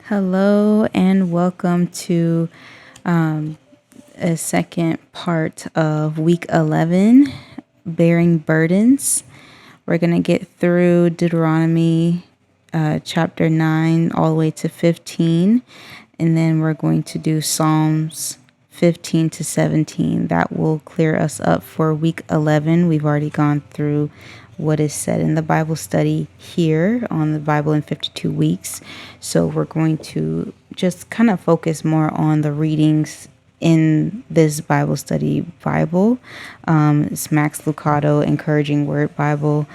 Hello and welcome to a second part of week 11, Bearing Burdens. We're going to get through Deuteronomy chapter 9 all the way to 15, and then we're going to do Psalms 15 to 17. That will clear us up for week 11. We've already gone through what is said in the Bible study here on the Bible in 52 weeks. So we're going to just kind of focus more on the readings in this Bible study Bible. It's Max Lucado Encouraging Word Bible.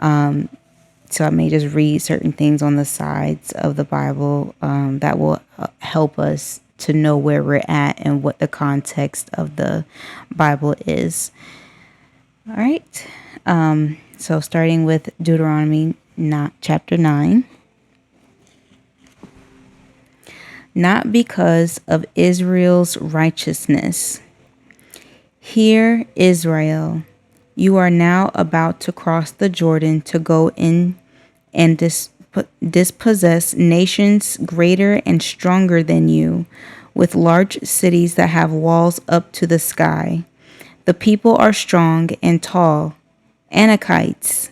So I may just read certain things on the sides of the Bible that will help us to know where we're at and what the context of the Bible is. All right. So starting with Deuteronomy chapter 9. Not because of Israel's righteousness. Hear, Israel, you are now about to cross the Jordan to go in and dispossess nations greater and stronger than you, with large cities that have walls up to the sky. The people are strong and tall. Anakites,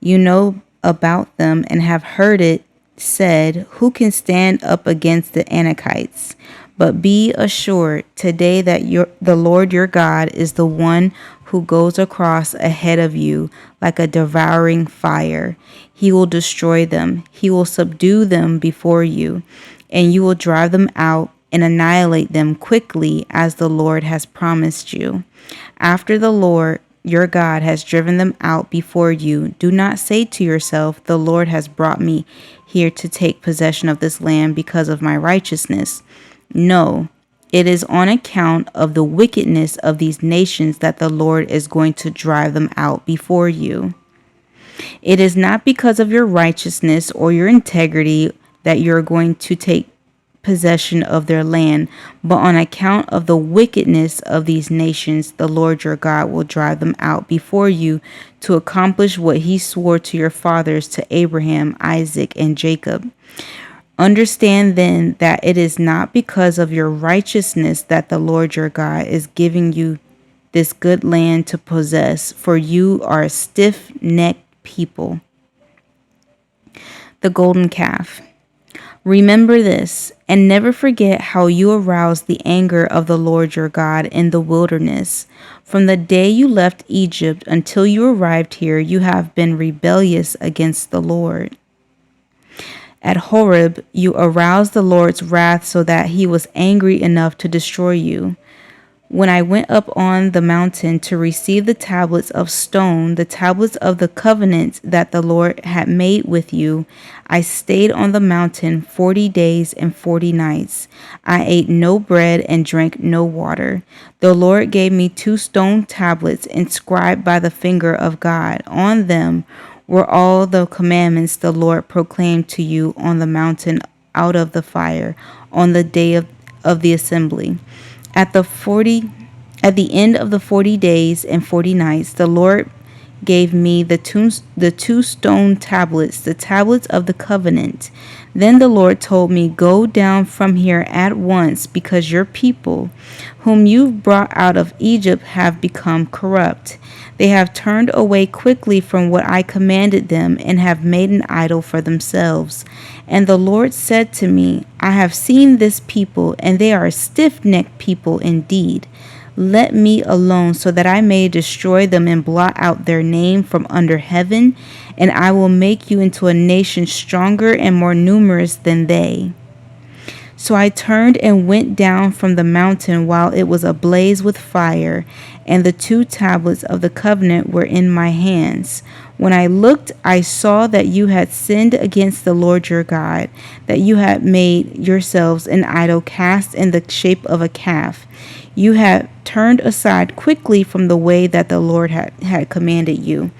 you know about them and have heard it said, who can stand up against the Anakites? But be assured today that the Lord your God is the one who goes across ahead of you like a devouring fire. He will destroy them. He will subdue them before you, and you will drive them out and annihilate them quickly as the Lord has promised you. After the Lord your God has driven them out before you, do not say to yourself, the Lord has brought me here to take possession of this land because of my righteousness. No, it is on account of the wickedness of these nations that the Lord is going to drive them out before you. It is not because of your righteousness or your integrity that you're going to take possession of their land, but on account of the wickedness of these nations, the Lord your God will drive them out before you to accomplish what he swore to your fathers, to Abraham, Isaac, and Jacob. Understand then that it is not because of your righteousness that the Lord your God is giving you this good land to possess, for you are a stiff-necked people. The golden calf. Remember this, and never forget how you aroused the anger of the Lord your God in the wilderness. From the day you left Egypt until you arrived here, you have been rebellious against the Lord. At Horeb, you aroused the Lord's wrath so that he was angry enough to destroy you. When I went up on the mountain to receive the tablets of stone, the tablets of the covenant that the Lord had made with you, I stayed on the mountain 40 days and 40 nights. I ate no bread and drank no water. The Lord gave me 2 stone tablets inscribed by the finger of God. On them were all the commandments the Lord proclaimed to you on the mountain out of the fire on the day of the assembly. At the end of the 40 days and 40 nights, the Lord gave me the 2 stone tablets, the tablets of the covenant. Then the Lord told me, go down from here at once, because your people, whom you've brought out of Egypt, have become corrupt. They have turned away quickly from what I commanded them and have made an idol for themselves. And the Lord said to me, I have seen this people, and they are a stiff-necked people indeed. Let me alone so that I may destroy them and blot out their name from under heaven, and I will make you into a nation stronger and more numerous than they. So I turned and went down from the mountain while it was ablaze with fire, and the 2 tablets of the covenant were in my hands. When I looked, I saw that you had sinned against the Lord your God, that you had made yourselves an idol cast in the shape of a calf. You had turned aside quickly from the way that the Lord had commanded you.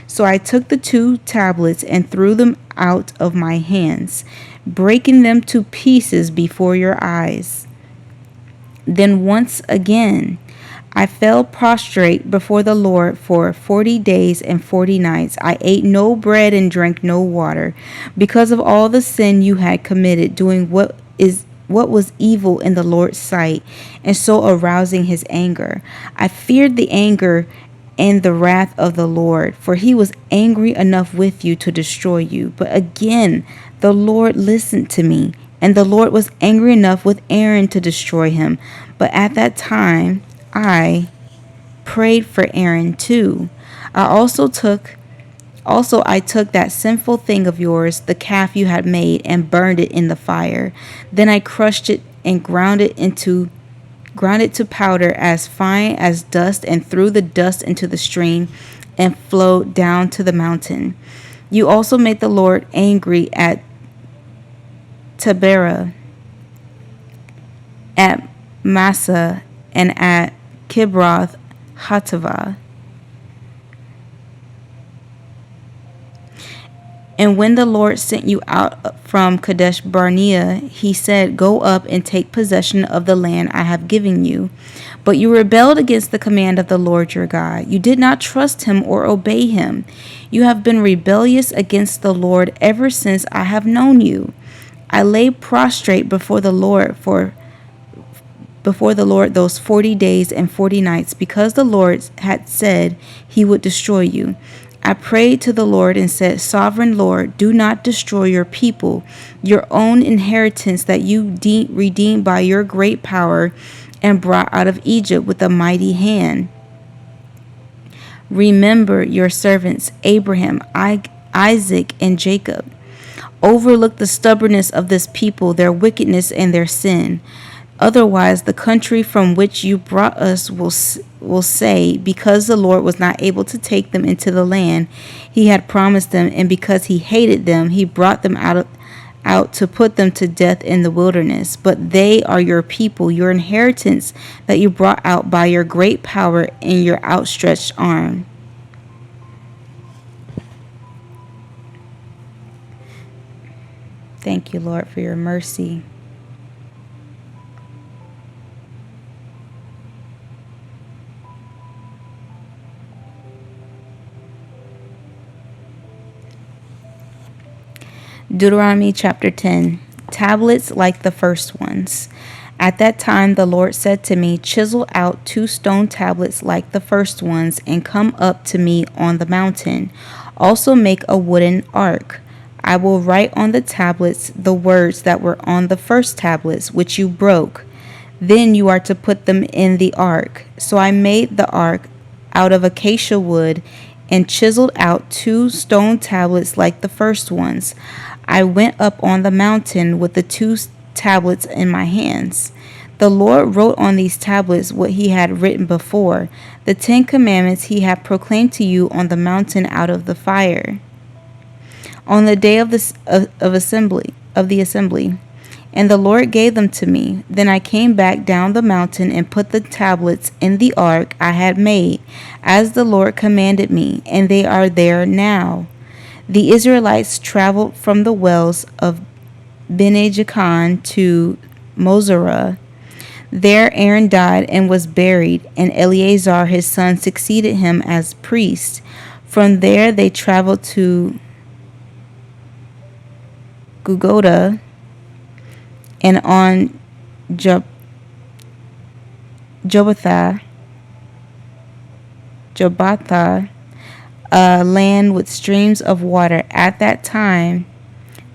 So I took the 2 tablets and threw them out of my hands, breaking them to pieces before your eyes. Then once again I fell prostrate before the Lord for 40 days and 40 nights. I ate no bread and drank no water, because of all the sin you had committed, doing what was evil in the Lord's sight, and so arousing his anger. I feared the anger and the wrath of the Lord, for he was angry enough with you to destroy you. But again, the Lord listened to me, and the Lord was angry enough with Aaron to destroy him. But at that time, I prayed for Aaron too. I took that sinful thing of yours, the calf you had made, and burned it in the fire. Then I crushed it and ground it to powder as fine as dust, and threw the dust into the stream and flowed down to the mountain. You also made the Lord angry at Taberah, at Massa, and at Kibroth Hattaavah. And when the Lord sent you out from Kadesh Barnea, he said, "Go up and take possession of the land I have given you." But you rebelled against the command of the Lord your God. You did not trust him or obey him. You have been rebellious against the Lord ever since I have known you. I lay prostrate before the Lord those 40 days and 40 nights, because the Lord had said he would destroy you. I prayed to the Lord and said, "Sovereign Lord, do not destroy your people, your own inheritance that you redeemed by your great power and brought out of Egypt with a mighty hand. Remember your servants Abraham, Isaac, and Jacob. Overlook the stubbornness of this people, their wickedness and their sin. Otherwise, the country from which you brought us will say, because the Lord was not able to take them into the land he had promised them, and because he hated them, he brought them out to put them to death in the wilderness. But they are your people, your inheritance that you brought out by your great power and your outstretched arm." Thank you, Lord, for your mercy. Deuteronomy chapter 10. Tablets like the first ones. At that time the Lord said to me, "Chisel out 2 stone tablets like the first ones, and come up to me on the mountain. Also make a wooden ark. I will write on the tablets the words that were on the first tablets, which you broke. Then you are to put them in the ark." So I made the ark out of acacia wood and chiseled out 2 stone tablets like the first ones. I went up on the mountain with the 2 tablets in my hands. The Lord wrote on these tablets what he had written before, the 10 commandments he had proclaimed to you on the mountain out of the fire, on the day of the assembly. And the Lord gave them to me. Then I came back down the mountain and put the tablets in the ark I had made, as the Lord commanded me, and they are there now. The Israelites traveled from the wells of Bene Jaakan to Moserah. There Aaron died and was buried, and Eleazar his son succeeded him as priest. From there they traveled to Gugoda, and on Jobatha, a land with streams of water. At that time,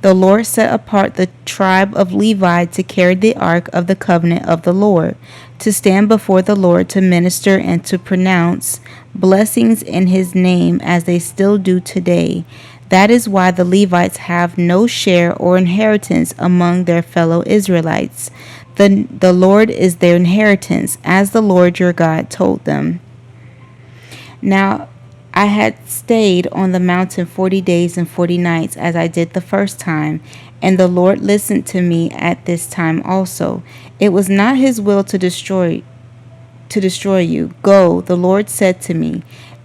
the Lord set apart the tribe of Levi to carry the ark of the covenant of the Lord, to stand before the Lord to minister and to pronounce blessings in his name, as they still do today. That is why the Levites have no share or inheritance among their fellow Israelites. The Lord is their inheritance, as the Lord your God told them. Now I had stayed on the mountain 40 days and 40 nights, as I did the first time, and the Lord listened to me at this time also. It was not his will to destroy you. Go, the Lord said to me,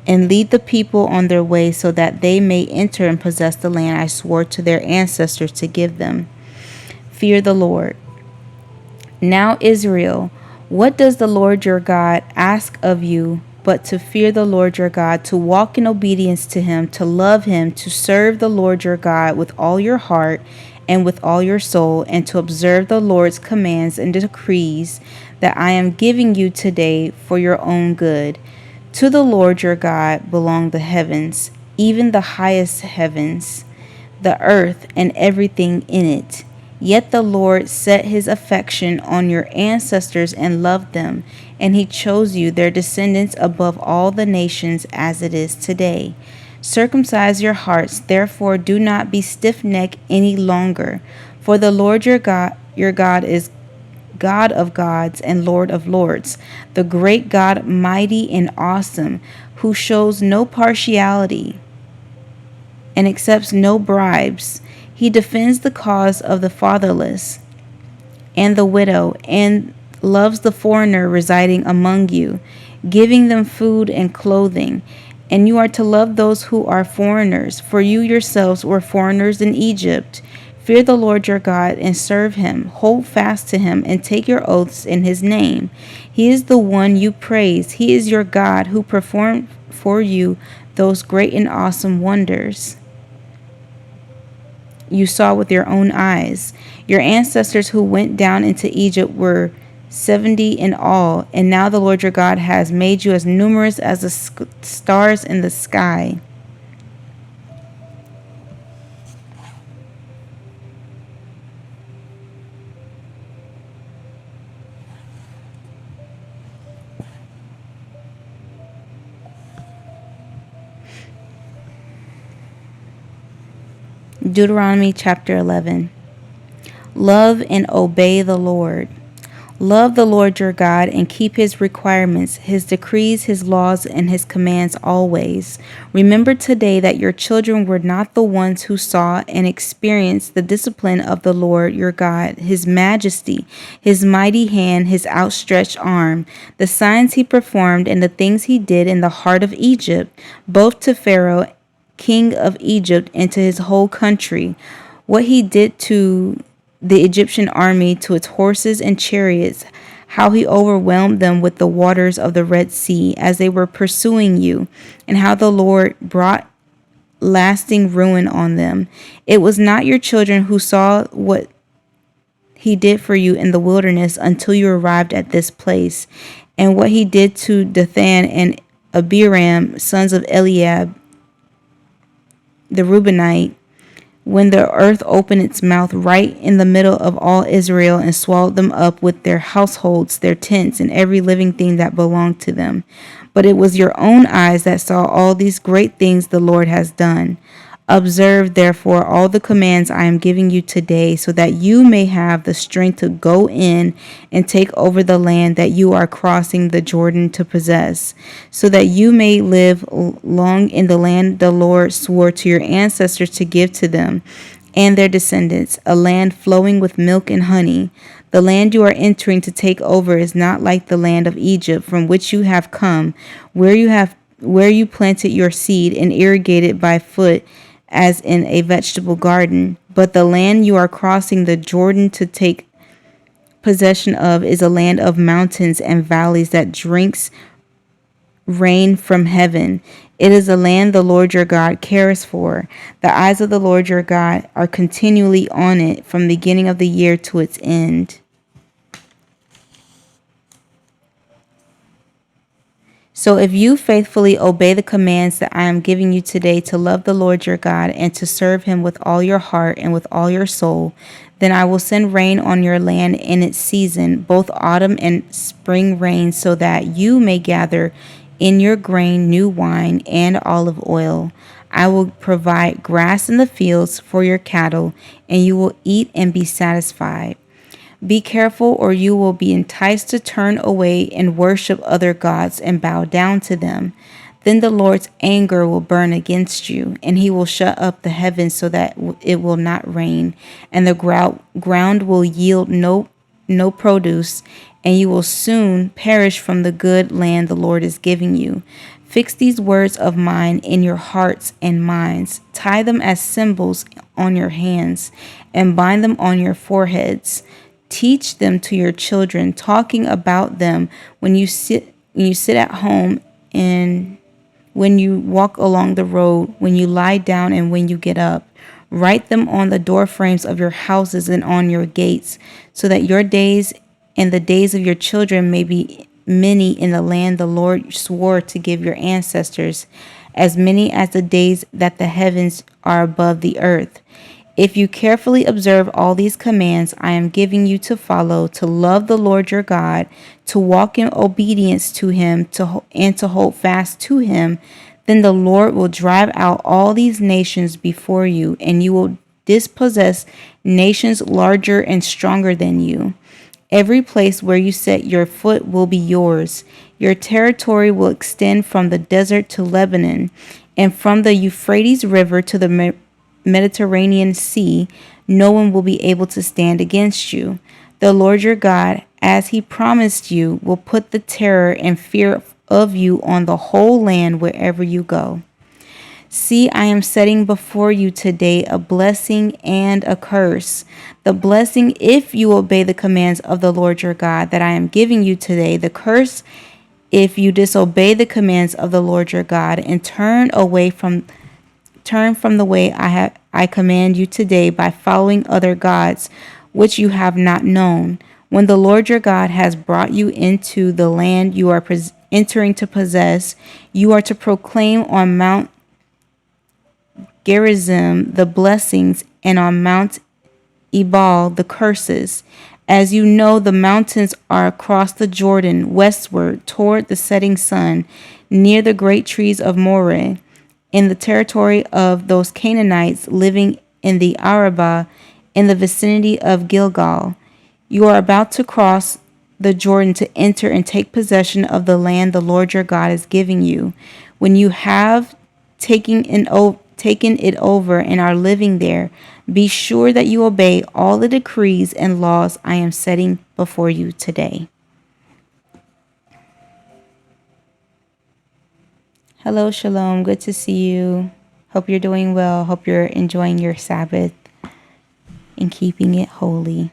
and lead the people on their way, so that they may enter and possess the land I swore to their ancestors to give them. Fear the Lord. Now, Israel, What does the Lord your God ask of you but to fear the Lord your God, to walk in obedience to him, to love him, to serve the Lord your God with all your heart and with all your soul, and to observe the Lord's commands and decrees that I am giving you today for your own good? To the Lord your God belong the heavens, even the highest heavens, the earth and everything in it. Yet the Lord set his affection on your ancestors and loved them, and he chose you, their descendants, above all the nations as it is today. Circumcise your hearts, therefore do not be stiff-necked any longer, for the Lord your God is God of gods and Lord of lords, the great God, mighty and awesome, who shows no partiality and accepts no bribes. He defends the cause of the fatherless and the widow, and loves the foreigner residing among you, giving them food and clothing. And you are to love those who are foreigners, for you yourselves were foreigners in Egypt. Fear the Lord your God and serve him. Hold fast to him and take your oaths in his name. He is the one you praise. He is your God who performed for you those great and awesome wonders you saw with your own eyes. Your ancestors who went down into Egypt were 70 in all, and now the Lord your God has made you as numerous as the stars in the sky. Deuteronomy chapter 11. Love and obey the Lord. Love the Lord your God and keep his requirements, his decrees, his laws, and his commands always. Remember today that your children were not the ones who saw and experienced the discipline of the Lord your God, his majesty, his mighty hand, his outstretched arm, the signs he performed, and the things he did in the heart of Egypt, both to Pharaoh, king of Egypt, and to his whole country, what he did to the Egyptian army, to its horses and chariots, how he overwhelmed them with the waters of the Red Sea as they were pursuing you, and how the Lord brought lasting ruin on them. It was not your children who saw what he did for you in the wilderness until you arrived at this place, and what he did to Dathan and Abiram, sons of Eliab the Reubenite, when the earth opened its mouth right in the middle of all Israel and swallowed them up with their households, their tents, and every living thing that belonged to them. But it was your own eyes that saw all these great things the Lord has done. Observe, therefore, all the commands I am giving you today, so that you may have the strength to go in and take over the land that you are crossing the Jordan to possess, so that you may live long in the land the Lord swore to your ancestors to give to them and their descendants, a land flowing with milk and honey. The land you are entering to take over is not like the land of Egypt from which you have come, where you planted your seed and irrigated by foot as in a vegetable garden. But the land you are crossing the Jordan to take possession of is a land of mountains and valleys that drinks rain from heaven. It is a land the Lord your God cares for. The eyes of the Lord your God are continually on it from the beginning of the year to its end. So if you faithfully obey the commands that I am giving you today to love the Lord your God and to serve him with all your heart and with all your soul, then I will send rain on your land in its season, both autumn and spring rain, so that you may gather in your grain, new wine, and olive oil. I will provide grass in the fields for your cattle, and you will eat and be satisfied. Be careful, or you will be enticed to turn away and worship other gods and bow down to them. Then the Lord's anger will burn against you, and he will shut up the heavens so that it will not rain, and the ground will yield no produce, and you will soon perish from the good land the Lord is giving you. Fix these words of mine in your hearts and minds. Tie them as symbols on your hands, and bind them on your foreheads. Teach them to your children, talking about them when you sit at home, and when you walk along the road, when you lie down and when you get up. Write them on the doorframes of your houses and on your gates, so that your days and the days of your children may be many in the land the Lord swore to give your ancestors, as many as the days that the heavens are above the earth. If you carefully observe all these commands I am giving you to follow, to love the Lord your God, to walk in obedience to him, and to hold fast to him, then the Lord will drive out all these nations before you, and you will dispossess nations larger and stronger than you. Every place where you set your foot will be yours. Your territory will extend from the desert to Lebanon, and from the Euphrates River to the Mediterranean Sea. No one will be able to stand against you. The Lord your God, as he promised you, will put the terror and fear of you on the whole land wherever you go. See, I am setting before you today a blessing and a curse. The blessing, if you obey the commands of the Lord your God that I am giving you today. The curse, if you disobey the commands of the Lord your God and turn from the way I command you today by following other gods, which you have not known. When the Lord your God has brought you into the land you are entering to possess, you are to proclaim on Mount Gerizim the blessings, and on Mount Ebal the curses. As you know, the mountains are across the Jordan, westward toward the setting sun, near the great trees of Moreh, in the territory of those Canaanites living in the Arabah, in the vicinity of Gilgal. You are about to cross the Jordan to enter and take possession of the land the Lord your God is giving you. When you have taken it over and are living there, be sure that you obey all the decrees and laws I am setting before you today. Hello, Shalom. Good to see you. Hope you're doing well. Hope you're enjoying your Sabbath and keeping it holy.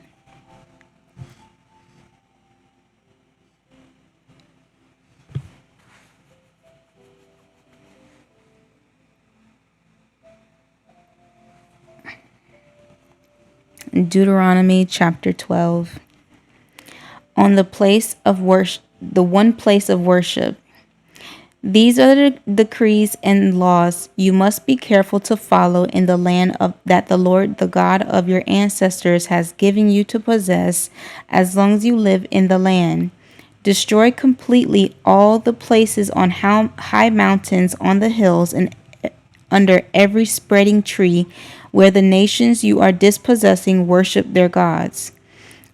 Deuteronomy chapter 12. On the place of worship, the one place of worship. These are the decrees and laws you must be careful to follow in the land that the Lord, the God of your ancestors, has given you to possess as long as you live in the land. Destroy completely all the places on high mountains, on the hills, and under every spreading tree where the nations you are dispossessing worship their gods.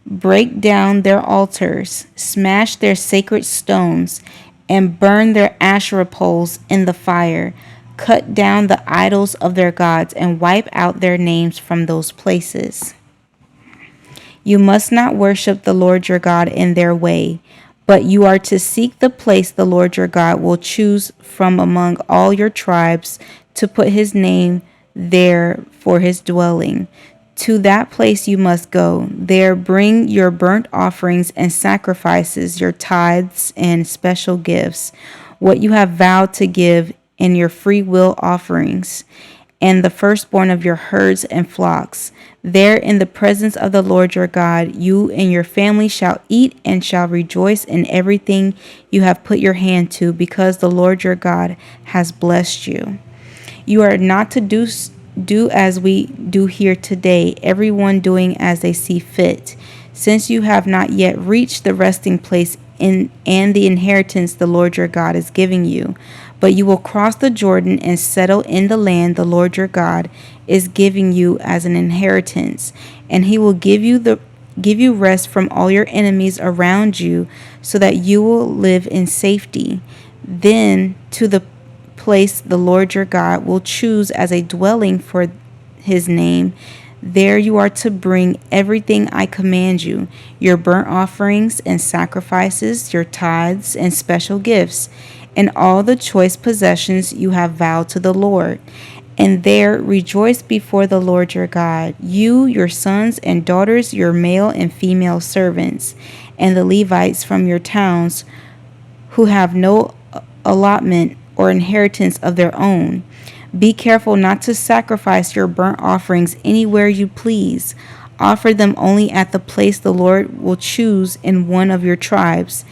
Break down their altars, smash their sacred stones, and burn their Asherah poles in the fire. Cut down the idols of their gods and wipe out their names from those places. You must not worship the Lord your God in their way, but you are to seek the place the Lord your God will choose from among all your tribes to put his name there for his dwelling. To that place you must go. There bring your burnt offerings and sacrifices, your tithes and special gifts, what you have vowed to give, and your free will offerings, and the firstborn of your herds and flocks. There in the presence of the Lord your God, you and your family shall eat and shall rejoice in everything you have put your hand to, because the Lord your God has blessed you. You are not to do as we do here today, everyone doing as they see fit, since you have not yet reached the resting place and the inheritance the Lord your God is giving you. But you will cross the Jordan and settle in the land the Lord your God is giving you as an inheritance, and he will give you rest from all your enemies around you, so that you will live in safety. Then to the place the Lord your God will choose as a dwelling for his name, there you are to bring everything I command you, your burnt offerings and sacrifices, your tithes and special gifts, and all the choice possessions you have vowed to the Lord. and there rejoice before the Lord your God, you, your sons and daughters, your male and female servants, and the Levites from your towns who have no allotment or inheritance of their own. Be careful not to sacrifice your burnt offerings anywhere you please. Offer them only at the place the Lord will choose in one of your tribes,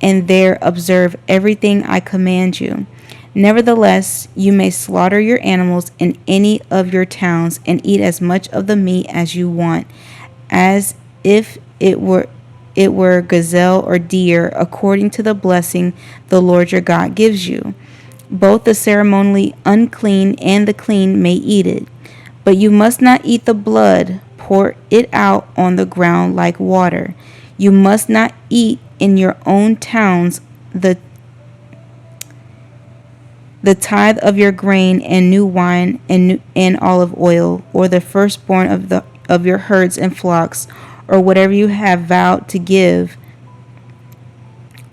and there observe everything I command you. Nevertheless, you may slaughter your animals in any of your towns and eat as much of the meat as you want, as if it were gazelle or deer, according to the blessing the Lord your God gives you. Both the ceremonially unclean and the clean may eat it, but you must not eat the blood. Pour it out on the ground like water. You must not eat in your own towns the tithe of your grain and new wine and olive oil, or the firstborn of your herds and flocks, or whatever you have vowed to give,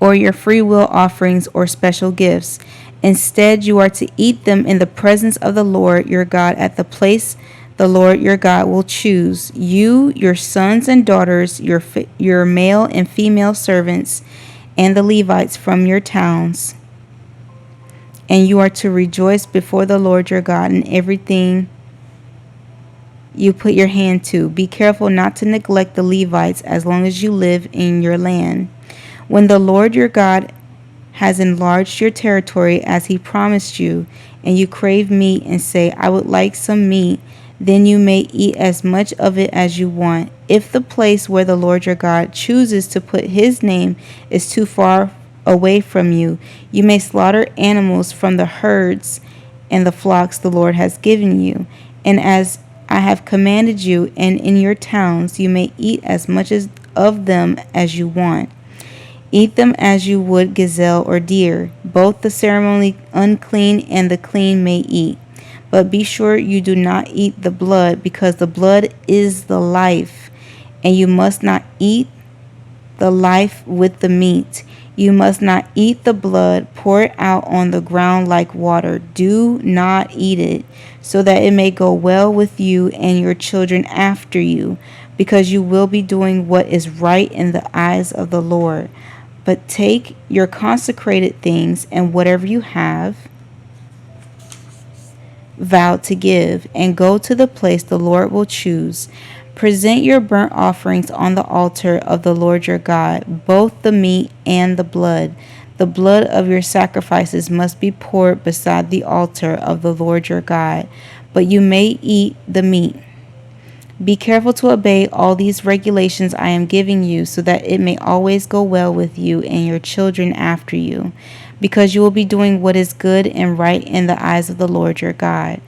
or your free will offerings or special gifts. Instead, you are to eat them in the presence of the Lord your God at the place the Lord your God will choose. You, your sons and daughters, your male and female servants, and the Levites from your towns. And you are to rejoice before the Lord your God in everything you put your hand to. Be careful not to neglect the Levites as long as you live in your land. When the Lord your God has enlarged your territory as he promised you, and you crave meat and say, I would like some meat, then you may eat as much of it as you want. If the place where the Lord your God chooses to put his name is too far away from you, you may slaughter animals from the herds and the flocks the Lord has given you. And as I have commanded you, and in your towns you may eat as much of them as you want. Eat them as you would gazelle or deer. Both the ceremonially unclean and the clean may eat. But be sure you do not eat the blood, because the blood is the life, and you must not eat the life with the meat. You must not eat the blood. Pour it out on the ground like water. Do not eat it, so that it may go well with you and your children after you, because you will be doing what is right in the eyes of the Lord. But take your consecrated things and whatever you have vowed to give, and go to the place the Lord will choose. Present your burnt offerings on the altar of the Lord your God, both the meat and the blood. The blood of your sacrifices must be poured beside the altar of the Lord your God, but you may eat the meat. Be careful to obey all these regulations I am giving you, so that it may always go well with you and your children after you, because you will be doing what is good and right in the eyes of the Lord your God.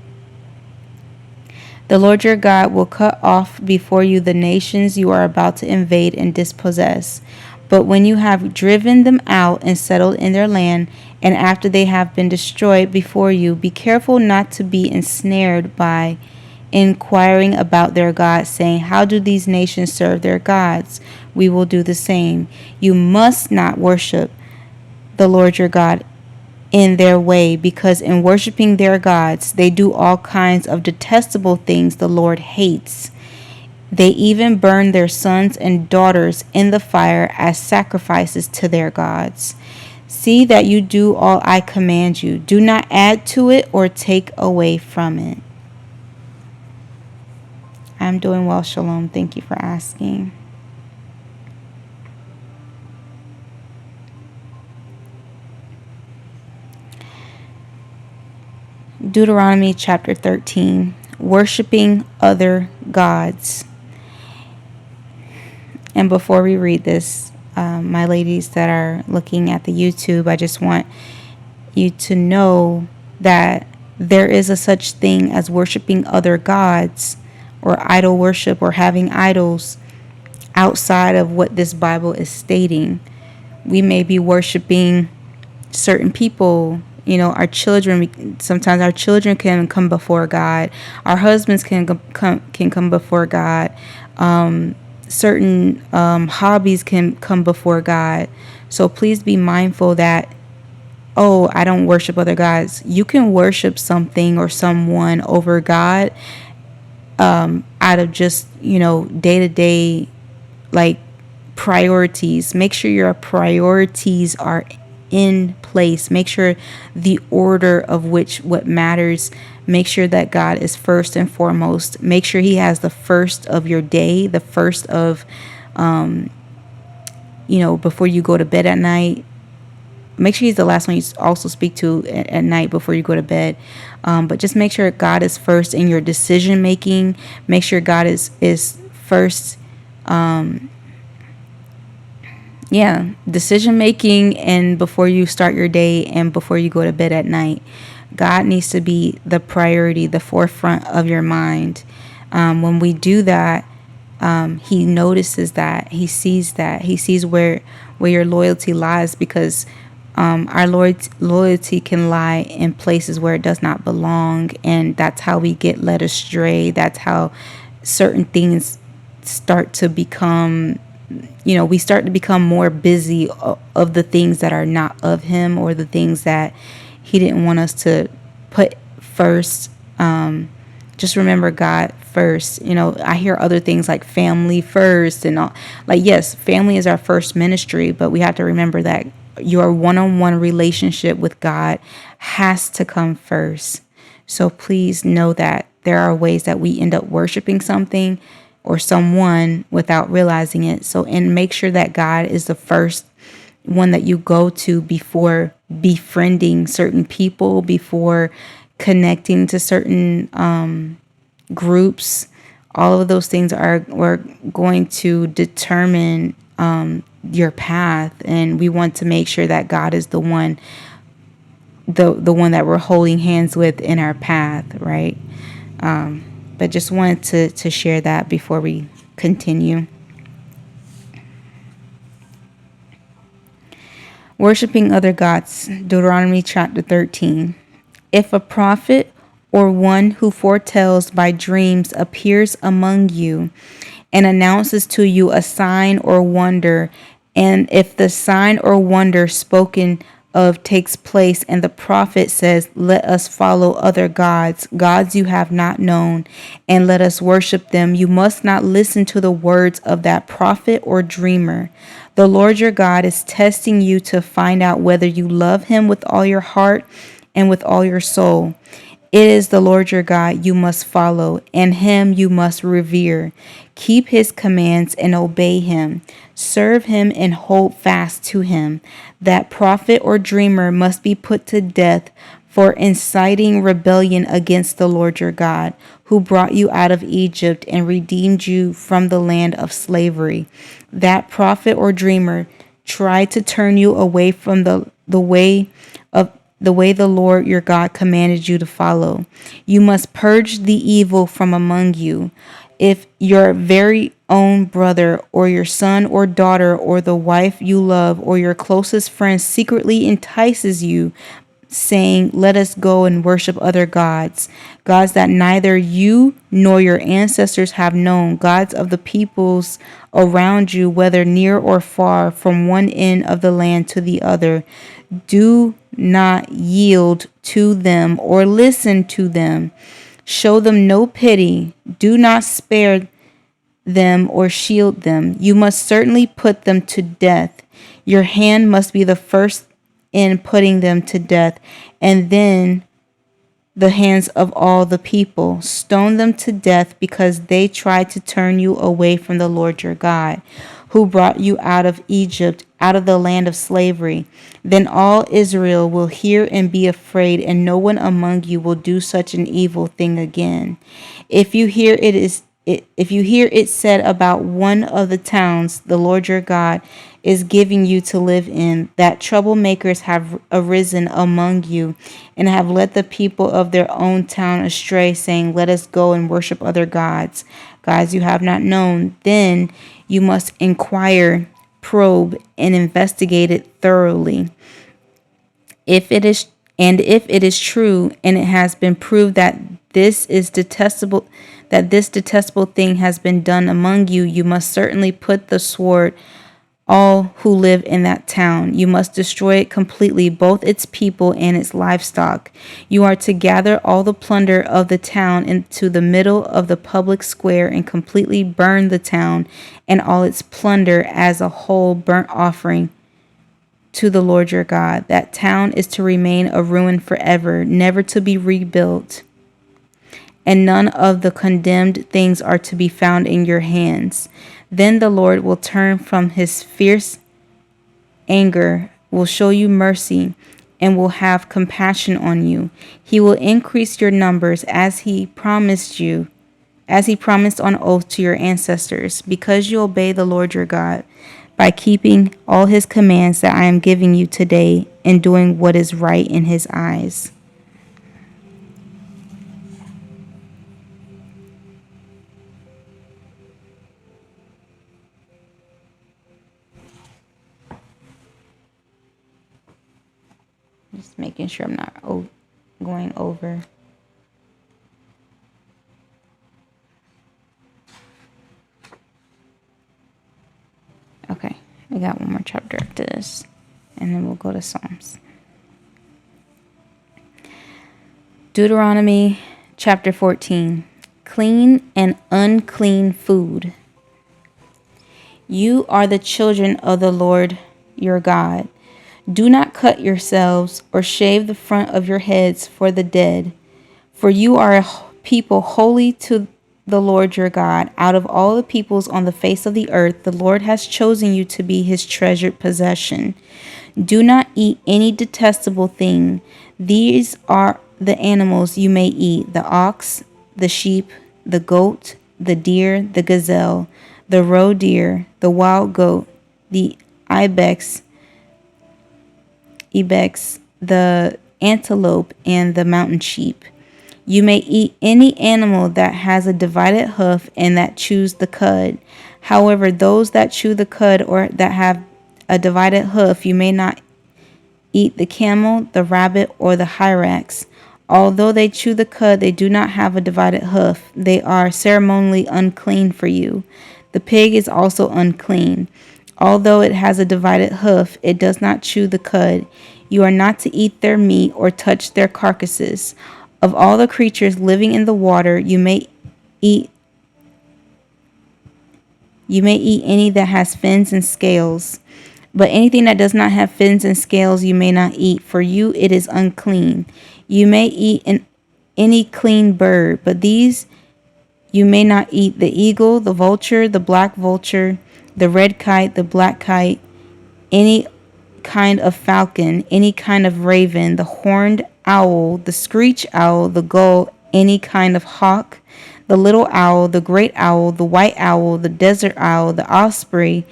The Lord your God will cut off before you the nations you are about to invade and dispossess. But when you have driven them out and settled in their land, and after they have been destroyed before you, be careful not to be ensnared by inquiring about their gods, saying, how do these nations serve their gods? We will do the same. You must not worship the Lord your God in their way, because in worshiping their gods, they do all kinds of detestable things the Lord hates. They even burn their sons and daughters in the fire as sacrifices to their gods. See that you do all I command you. Do not add to it or take away from it. I'm doing well, Shalom. Thank you for asking. Deuteronomy chapter 13. Worshiping other gods. And before we read this, my ladies that are looking at the YouTube, I just want you to know that there is a such thing as worshiping other gods, or idol worship, or having idols outside of what this Bible is stating. We may be worshiping certain people, our children. Sometimes our children can come before God. Our husbands can come before God. Certain hobbies can come before God. So please be mindful that oh, I don't worship other gods. You can worship something or someone over God, out of just, day to day, like, priorities. Make sure your priorities are in place. Make sure the order of which what matters. Make sure that God is first and foremost. Make sure He has the first of your day, the first of, before you go to bed at night. Make sure He's the last one you also speak to at night before you go to bed. But just make sure God is first in your decision making. Make sure God is first. Decision making, and before you start your day and before you go to bed at night. God needs to be the priority, the forefront of your mind. When we do that, He notices that. He sees that. He sees where your loyalty lies, because our loyalty can lie in places where it does not belong, and that's how we get led astray. That's how certain things start to become, we start to become more busy of the things that are not of Him, or the things that He didn't want us to put first. Just remember God first. I hear other things like family first and all. Like, yes, family is our first ministry, but we have to remember that your one-on-one relationship with God has to come first. So please know that there are ways that we end up worshiping something or someone without realizing it. And make sure that God is the first one that you go to before befriending certain people, before connecting to certain groups. All of those things are going to determine your path, and we want to make sure that God is the one that we're holding hands with in our path, right? But just wanted to share that before we continue. Worshipping other gods, Deuteronomy chapter 13. If a prophet or one who foretells by dreams appears among you and announces to you a sign or wonder, and if the sign or wonder spoken of takes place, and the prophet says, "Let us follow other gods, gods you have not known, and let us worship them," you must not listen to the words of that prophet or dreamer. The Lord your God is testing you to find out whether you love Him with all your heart and with all your soul. It is the Lord your God you must follow, and Him you must revere. Keep His commands and obey Him. Serve Him and hold fast to Him. That prophet or dreamer must be put to death for inciting rebellion against the Lord your God, who brought you out of Egypt and redeemed you from the land of slavery. That prophet or dreamer tried to turn you away from the way the Lord your God commanded you to follow. You must purge the evil from among you. If your very own brother or your son or daughter or the wife you love or your closest friend secretly entices you, saying, "Let us go and worship other gods," gods that neither you nor your ancestors have known, gods of the peoples around you, whether near or far, from one end of the land to the other, do not yield to them or listen to them. Show them no pity. Do not spare them or shield them. You must certainly put them to death. Your hand must be the first in putting them to death, and then the hands of all the people. Stone them to death because they tried to turn you away from the Lord your God, who brought you out of Egypt, out of the land of slavery. Then all Israel will hear and be afraid, and no one among you will do such an evil thing again. If you hear it said about one of the towns the Lord your God is giving you to live in, that troublemakers have arisen among you and have led the people of their own town astray, saying, "Let us go and worship other gods, gods you have not known," then you must inquire, probe, and investigate it thoroughly. If it is true, and it has been proved that this detestable thing has been done among you, you must certainly put the sword all who live in that town. You must destroy it completely, both its people and its livestock. You are to gather all the plunder of the town into the middle of the public square and completely burn the town and all its plunder as a whole burnt offering to the Lord your God. That town is to remain a ruin forever, never to be rebuilt, and none of the condemned things are to be found in your hands. Then the Lord will turn from his fierce anger, will show you mercy, and will have compassion on you. He will increase your numbers as he promised on oath to your ancestors, because you obey the Lord your God by keeping all his commands that I am giving you today and doing what is right in his eyes. Just making sure I'm not going over. Okay, we got one more chapter after this, and then we'll go to Psalms. Deuteronomy chapter 14. Clean and unclean food. You are the children of the Lord your God. Do not cut yourselves or shave the front of your heads for the dead, for you are a people holy to the Lord your God. Out of all the peoples on the face of the earth, the Lord has chosen you to be his treasured possession. Do not eat any detestable thing. These are the animals you may eat: the ox, the sheep, the goat, the deer, the gazelle, the roe deer, the wild goat, the ibex, the antelope, and the mountain sheep. You may eat any animal that has a divided hoof and that chews the cud. However, those that chew the cud or that have a divided hoof, you may not eat: the camel, the rabbit, or the hyrax. Although they chew the cud, they do not have a divided hoof. They are ceremonially unclean for you. The pig is also unclean. Although it has a divided hoof, it does not chew the cud. You are not to eat their meat or touch their carcasses. Of all the creatures living in the water, you may eat any that has fins and scales. But anything that does not have fins and scales you may not eat. For you it is unclean. You may eat any clean bird, but these you may not eat: the eagle, the vulture, the black vulture, the red kite, the black kite, any kind of falcon, any kind of raven, the horned owl, the screech owl, the gull, any kind of hawk, the little owl, the great owl, the white owl, the desert owl, the osprey,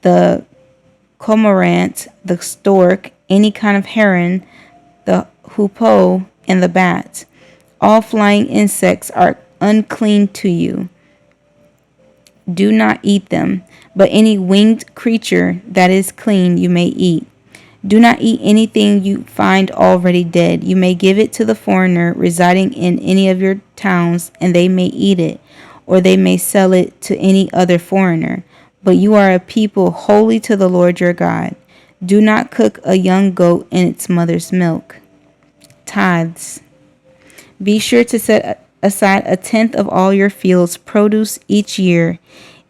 the cormorant, the stork, any kind of heron, the hoopoe, and the bat. All flying insects are unclean to you. Do not eat them, but any winged creature that is clean you may eat. Do not eat anything you find already dead. You may give it to the foreigner residing in any of your towns, and they may eat it, or they may sell it to any other foreigner. But you are a people holy to the Lord your God. Do not cook a young goat in its mother's milk. Tithes. Be sure to set aside 1/10 of all your field's produce each year.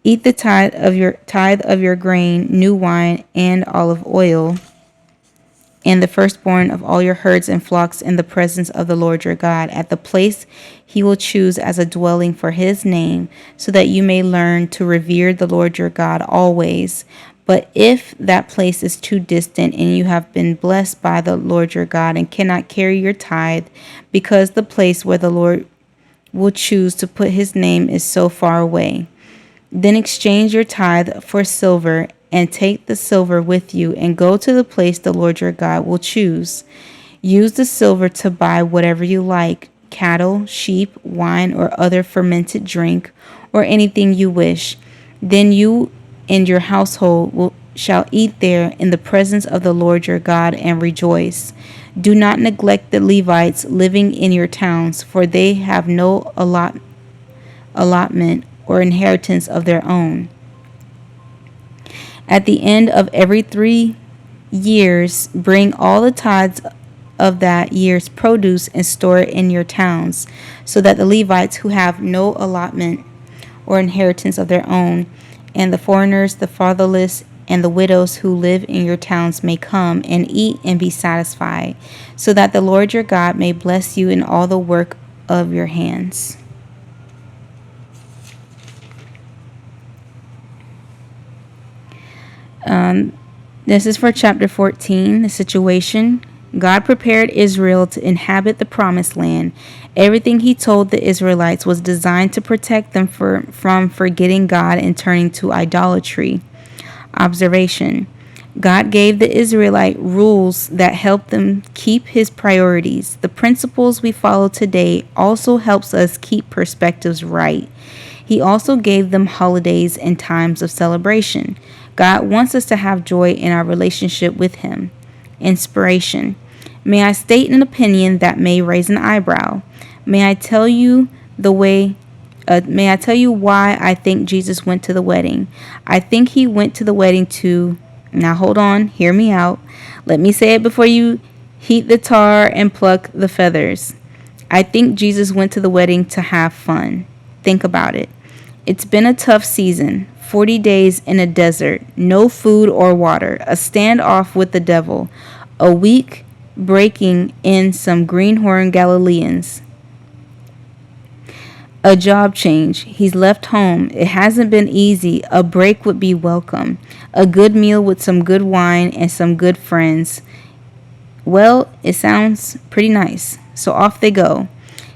Eat the tithe of your grain, new wine, and olive oil, and the firstborn of all your herds and flocks in the presence of the Lord your God, at the place he will choose as a dwelling for his name, so that you may learn to revere the Lord your God always. But if that place is too distant and you have been blessed by the Lord your God and cannot carry your tithe, because the place where the Lord will choose to put his name is so far away, then exchange your tithe for silver, and take the silver with you, and go to the place the Lord your God will choose. Use the silver to buy whatever you like: cattle, sheep, wine, or other fermented drink, or anything you wish. Then you and your household shall eat there in the presence of the Lord your God and rejoice. Do not neglect the Levites living in your towns, for they have no allotment or inheritance of their own. At the end of every 3 years, bring all the tithes of that year's produce and store it in your towns, so that the Levites who have no allotment or inheritance of their own, and the foreigners, the fatherless, and the widows who live in your towns may come and eat and be satisfied, so that the Lord your God may bless you in all the work of your hands. This is for chapter 14, the situation. God prepared Israel to inhabit the promised land. Everything he told the Israelites was designed to protect them from forgetting God and turning to idolatry. Observation: God gave the Israelite rules that helped them keep his priorities. The principles we follow today also helps us keep perspectives right. He also gave them holidays and times of celebration. God wants us to have joy in our relationship with him. Inspiration: may I state an opinion that may raise an eyebrow. May I tell you why I think Jesus went to the wedding. I think he went to the wedding to... Now hold on, hear me out. Let me say it before you heat the tar and pluck the feathers. I think Jesus went to the wedding to have fun. Think about it. It's been a tough season. 40 days in a desert, no food or water, a standoff with the devil, a week breaking in some greenhorn Galileans, a job change. He's left home. It hasn't been easy. A break would be welcome. A good meal with some good wine and some good friends. Well, it sounds pretty nice. So off they go.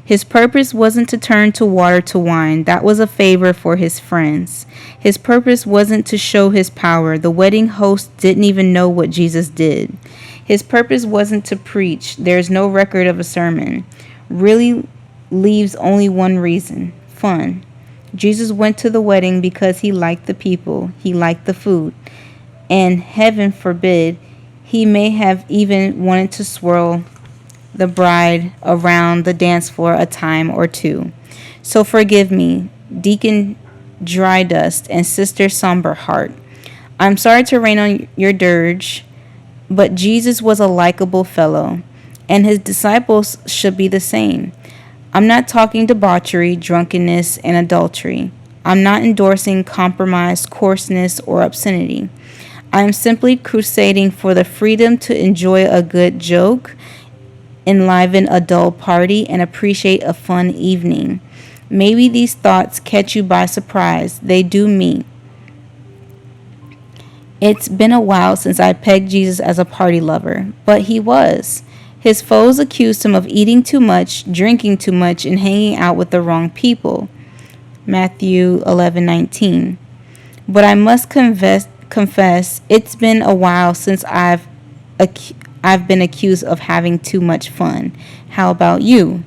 His purpose wasn't to turn to water to wine. That was a favor for his friends. His purpose wasn't to show his power. The wedding host didn't even know what Jesus did. His purpose wasn't to preach. There's no record of a sermon. Really leaves only one reason: fun. Jesus went to the wedding because he liked the people. He liked the food. And heaven forbid, he may have even wanted to swirl the bride around the dance floor a time or two. So forgive me, Deacon Dry Dust and Sister Somber Heart. I'm sorry to rain on your dirge, but Jesus was a likable fellow, and his disciples should be the same. I'm not talking debauchery, drunkenness, and adultery. I'm not endorsing compromise, coarseness, or obscenity. I am simply crusading for the freedom to enjoy a good joke, enliven a dull party, and appreciate a fun evening. Maybe these thoughts catch you by surprise. They do me. It's been a while since I pegged Jesus as a party lover, but he was. His foes accused him of eating too much, drinking too much, and hanging out with the wrong people. Matthew 11:19. But I must confess, it's been a while since I've been accused of having too much fun. How about you?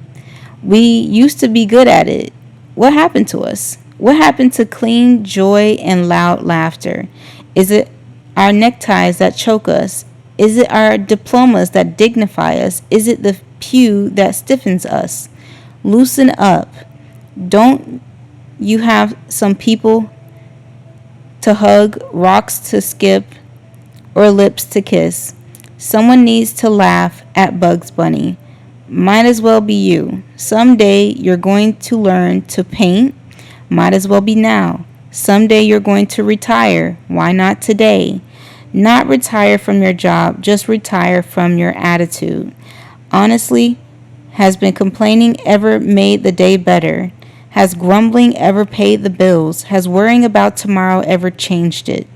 We used to be good at it. What happened to us? What happened to clean joy and loud laughter? Is it our neckties that choke us? Is it our diplomas that dignify us? Is it the pew that stiffens us? Loosen up. Don't you have some people to hug, rocks to skip, or lips to kiss? Someone needs to laugh at Bugs Bunny. Might as well be you. Someday you're going to learn to paint. Might as well be now. Someday you're going to retire. Why not today? Not retire from your job, just retire from your attitude. Honestly, has been complaining ever made the day better? Has grumbling ever paid the bills? Has worrying about tomorrow ever changed it?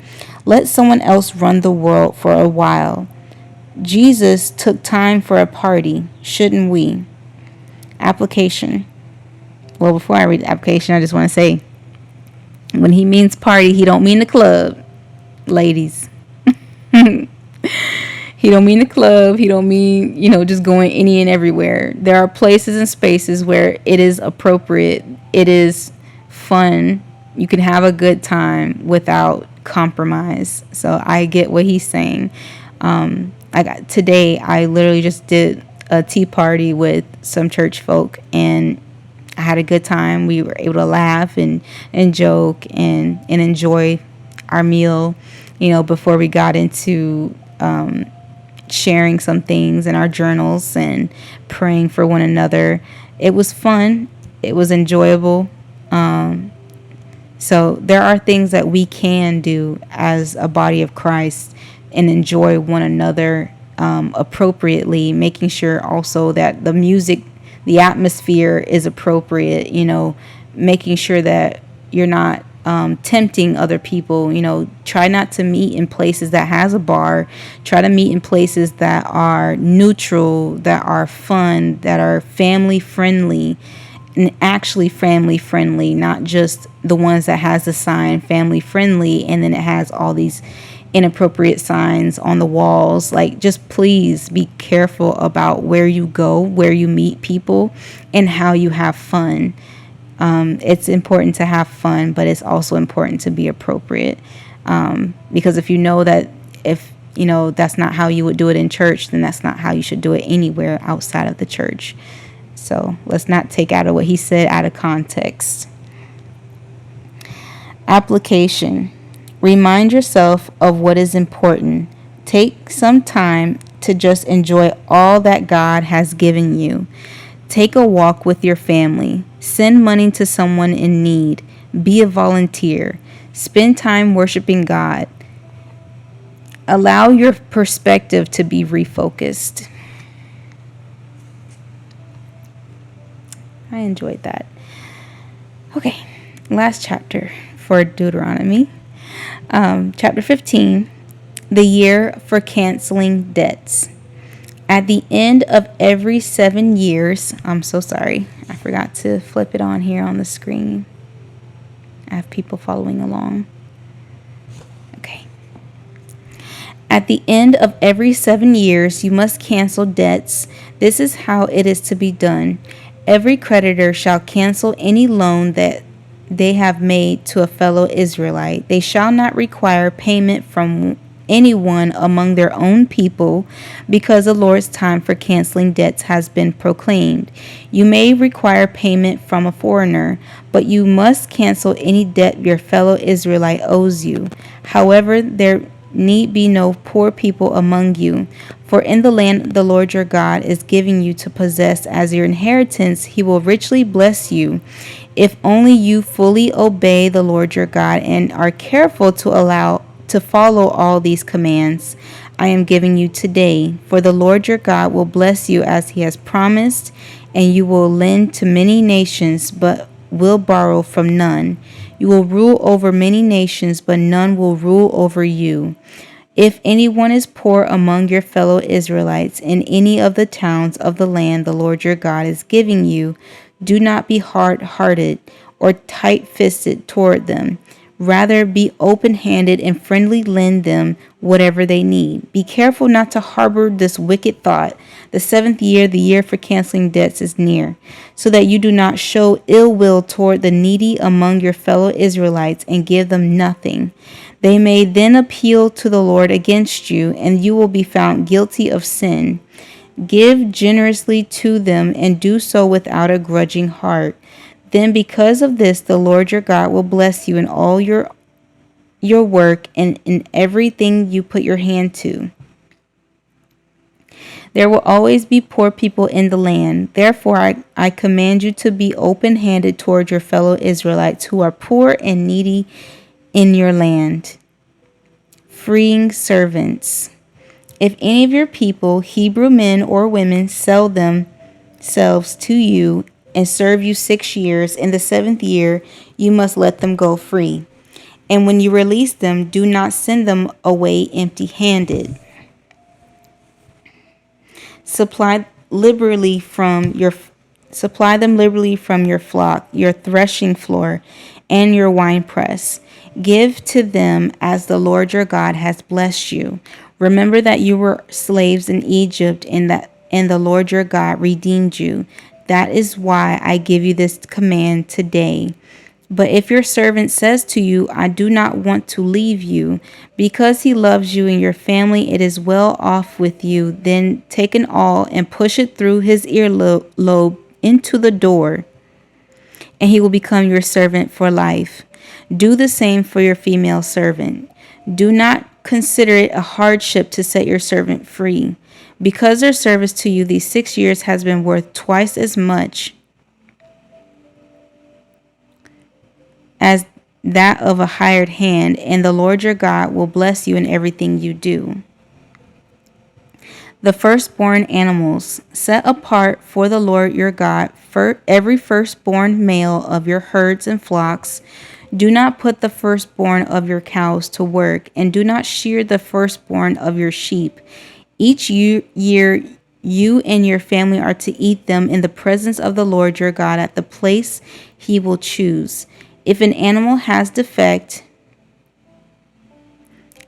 Let someone else run the world for a while. Jesus took time for a party, shouldn't we? Application. Well, before I read the application, I just want to say, when he means party, he don't mean the club, ladies. He don't mean the club. He don't mean, just going any and everywhere. There are places and spaces where it is appropriate. It is fun. You can have a good time without compromise. So I get what he's saying. Today, I literally just did a tea party with some church folk, and I had a good time. We were able to laugh and joke and enjoy our meal. before we got into sharing some things in our journals and praying for one another. It was fun. It was enjoyable. So there are things that we can do as a body of Christ and enjoy one another appropriately, making sure also that the music, the atmosphere is appropriate, making sure that you're not tempting other people. Try not to meet in places that has a bar. Try to meet in places that are neutral, that are fun, that are family friendly, and actually family friendly, not just the ones that has the sign family friendly and then it has all these inappropriate signs on the walls. Like, just please be careful about where you go, where you meet people, and how you have fun. It's important to have fun, but it's also important to be appropriate, because if you know that if that's not how you would do it in church, then that's not how you should do it anywhere outside of the church. So let's not take out of what he said out of context. Application. Remind yourself of what is important. Take some time to just enjoy all that God has given you. Take a walk with your family. Send money to someone in need. Be a volunteer. Spend time worshiping God. Allow your perspective to be refocused. I enjoyed that. Okay, last chapter for Deuteronomy. Chapter 15, the year for canceling debts. At the end of every 7 years, I'm so sorry, I forgot to flip it on here on the screen. I have people following along. Okay. At the end of every 7 years, you must cancel debts. This is how it is to be done. Every creditor shall cancel any loan that they have made to a fellow Israelite. They shall not require payment from anyone among their own people, because the Lord's time for canceling debts has been proclaimed. You may require payment from a foreigner, but you must cancel any debt your fellow Israelite owes you. However, there need be no poor people among you, for in the land the Lord your God is giving you to possess as your inheritance, he will richly bless you, if only you fully obey the Lord your God and are careful to follow all these commands I am giving you today. For the Lord your God will bless you as he has promised, and you will lend to many nations, but will borrow from none. You will rule over many nations, but none will rule over you. If anyone is poor among your fellow Israelites in any of the towns of the land the Lord your God is giving you, do not be hard-hearted or tight-fisted toward them. Rather, be open-handed and friendly, lend them whatever they need. Be careful not to harbor this wicked thought. The 7th year, the year for canceling debts, is near, so that you do not show ill will toward the needy among your fellow Israelites and give them nothing. They may then appeal to the Lord against you, and you will be found guilty of sin. Give generously to them and do so without a grudging heart. Then because of this, the Lord your God will bless you in all your work and in everything you put your hand to. There will always be poor people in the land. Therefore, I command you to be open-handed toward your fellow Israelites who are poor and needy in your land. Freeing servants. If any of your people, Hebrew men or women, sell themselves to you and serve you 6 years, in the 7th year you must let them go free. And when you release them, do not send them away empty-handed. Supply them liberally from your flock, your threshing floor, and your winepress. Give to them as the Lord your God has blessed you. Remember that you were slaves in Egypt, and the Lord your God redeemed you. That is why I give you this command today. But if your servant says to you, I do not want to leave you, because he loves you and your family, it is well off with you, then take an awl and push it through his earlobe into the door, and he will become your servant for life. Do the same for your female servant. Do not consider it a hardship to set your servant free, because their service to you these 6 years has been worth twice as much as that of a hired hand, and the Lord your God will bless you in everything you do. The firstborn animals set apart for the Lord your God, for every firstborn male of your herds and flocks. Do not put the firstborn of your cows to work, and do not shear the firstborn of your sheep. Each year you and your family are to eat them in the presence of the Lord your God at the place he will choose. If an animal has defect,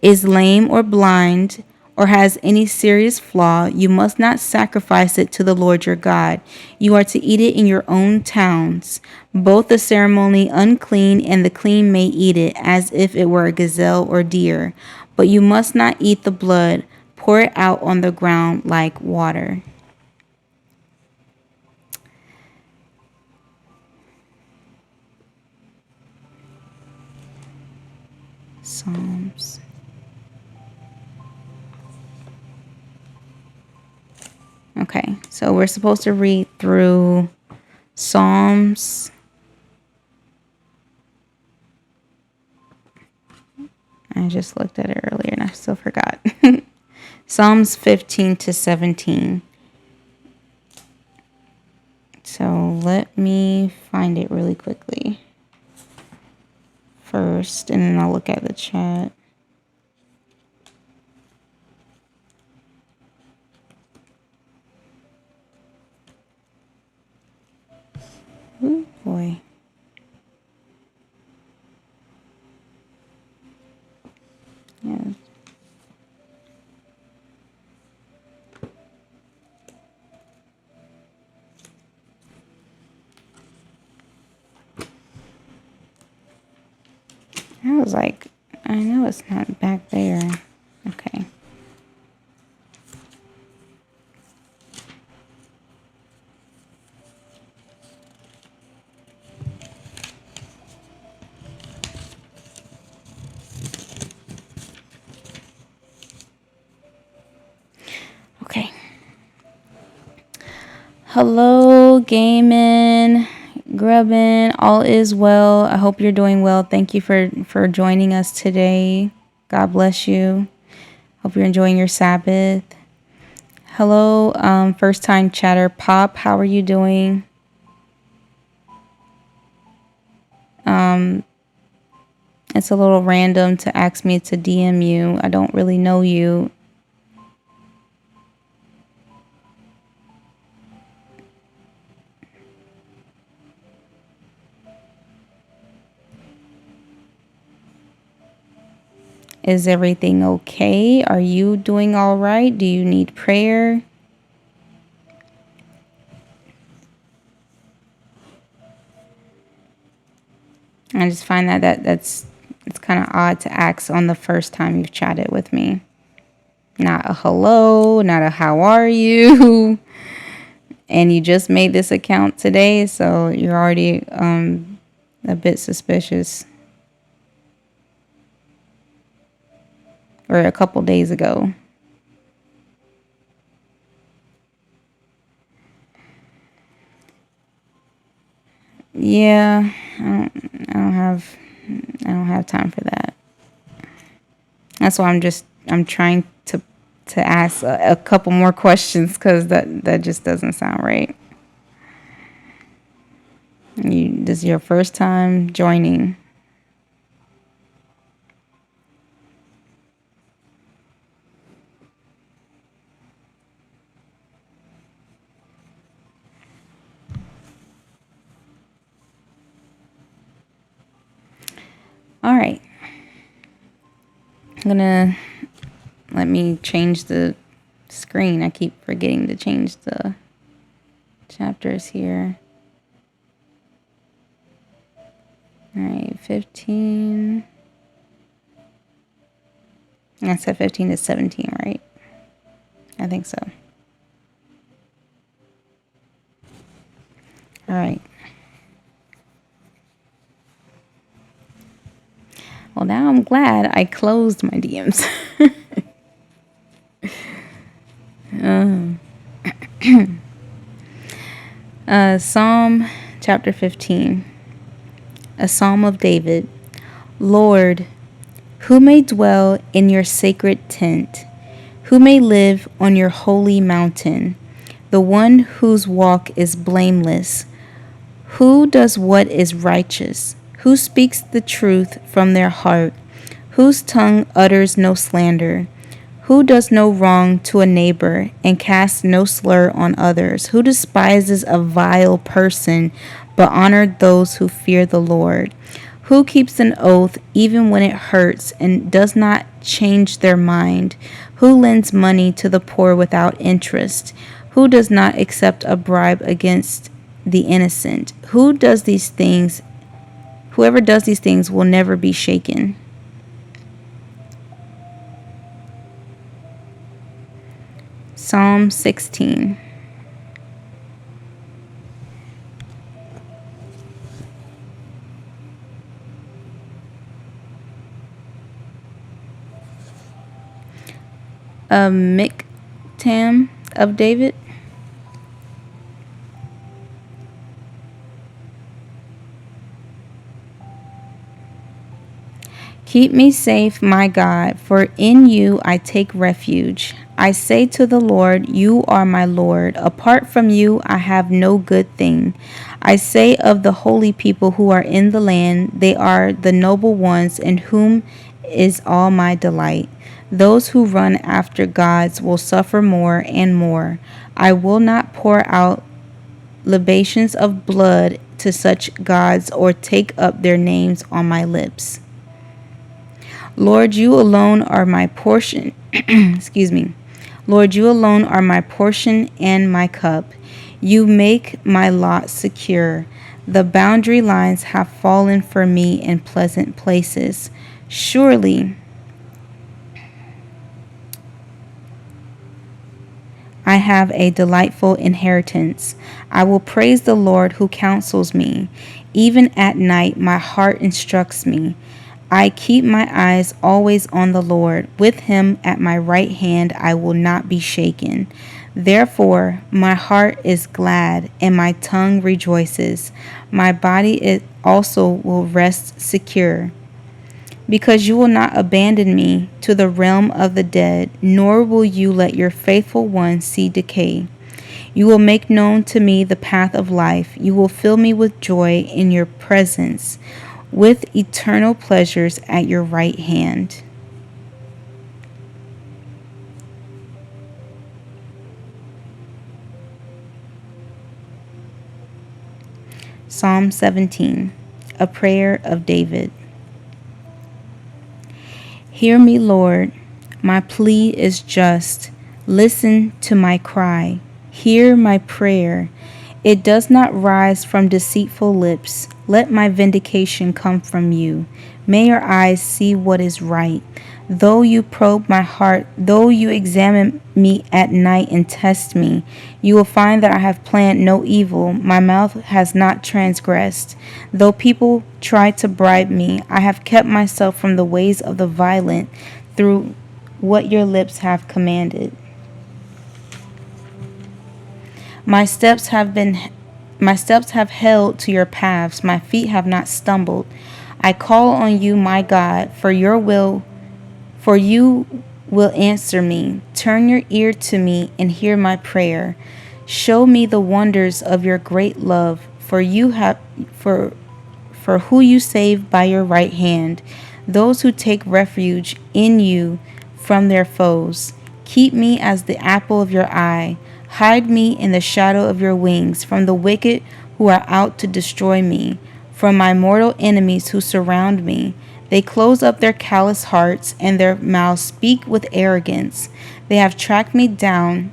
is lame or blind, or has any serious flaw, you must not sacrifice it to the Lord your God. You are to eat it in your own towns. Both the ceremonially unclean and the clean may eat it, as if it were a gazelle or deer. But you must not eat the blood. Pour it out on the ground like water. Psalms. Okay, so we're supposed to read through Psalms. I just looked at it earlier and I still forgot. Psalms 15 to 17. So let me find it really quickly first, and then I'll look at the chat. Ooh, boy. Yeah. I was like, I know it's not back there. Okay. Okay. Hello, gaming, grubbing, all is well. I hope you're doing well. Thank you for joining us today. God bless you. Hope you're enjoying your Sabbath. Hello, first time chatter. Pop, how are you doing? It's a little random to ask me to DM you. I don't really know you. Is everything okay? Are you doing all right? Do you need prayer? I just find that's it's kind of odd to ask on the first time you've chatted with me. Not a hello, not a how are you? And you just made this account today, so you're already a bit suspicious. Or a couple days ago. Yeah, I don't have time for that. That's why I'm trying to ask a couple more questions, because that just doesn't sound right. This is your first time joining. All right. Let me change the screen. I keep forgetting to change the chapters here. All right, 15. I said 15 to 17, right? I think so. All right. Well, now I'm glad I closed my DMs. Psalm chapter 15. A Psalm of David. Lord, who may dwell in your sacred tent? Who may live on your holy mountain? The one whose walk is blameless, who does what is righteous, who speaks the truth from their heart, whose tongue utters no slander, who does no wrong to a neighbor and casts no slur on others, who despises a vile person but honors those who fear the Lord, who keeps an oath even when it hurts and does not change their mind, who lends money to the poor without interest, who does not accept a bribe against the innocent, whoever does these things will never be shaken. Psalm 16. A miktam of David. Keep me safe, my God, for in you I take refuge. I say to the Lord, you are my Lord. Apart from you, I have no good thing. I say of the holy people who are in the land, they are the noble ones in whom is all my delight. Those who run after gods will suffer more and more. I will not pour out libations of blood to such gods or take up their names on my lips. Lord, you alone are my portion. Excuse me. Lord, you alone are my portion and my cup. You make my lot secure. The boundary lines have fallen for me in pleasant places. Surely I have a delightful inheritance. I will praise the Lord who counsels me. Even at night, my heart instructs me. I keep my eyes always on the Lord. With him at my right hand, I will not be shaken. Therefore, my heart is glad and my tongue rejoices. My body also will rest secure. Because you will not abandon me to the realm of the dead, nor will you let your faithful one see decay. You will make known to me the path of life. You will fill me with joy in your presence, with eternal pleasures at your right hand. Psalm 17, a prayer of David. Hear me, Lord, my plea is just. Listen to my cry. Hear my prayer. It does not rise from deceitful lips. Let my vindication come from you. May your eyes see what is right. Though you probe my heart, though you examine me at night and test me, you will find that I have planned no evil. My mouth has not transgressed. Though people try to bribe me, I have kept myself from the ways of the violent through what your lips have commanded. My steps have held to your paths. My feet have not stumbled. I call on you, my God, for you will answer me. Turn your ear to me and hear my prayer. Show me the wonders of your great love, for who you save by your right hand, those who take refuge in you from their foes. Keep me as the apple of your eye. Hide me in the shadow of your wings from the wicked who are out to destroy me, from my mortal enemies who surround me. They close up their callous hearts, and their mouths speak with arrogance. They have tracked me down.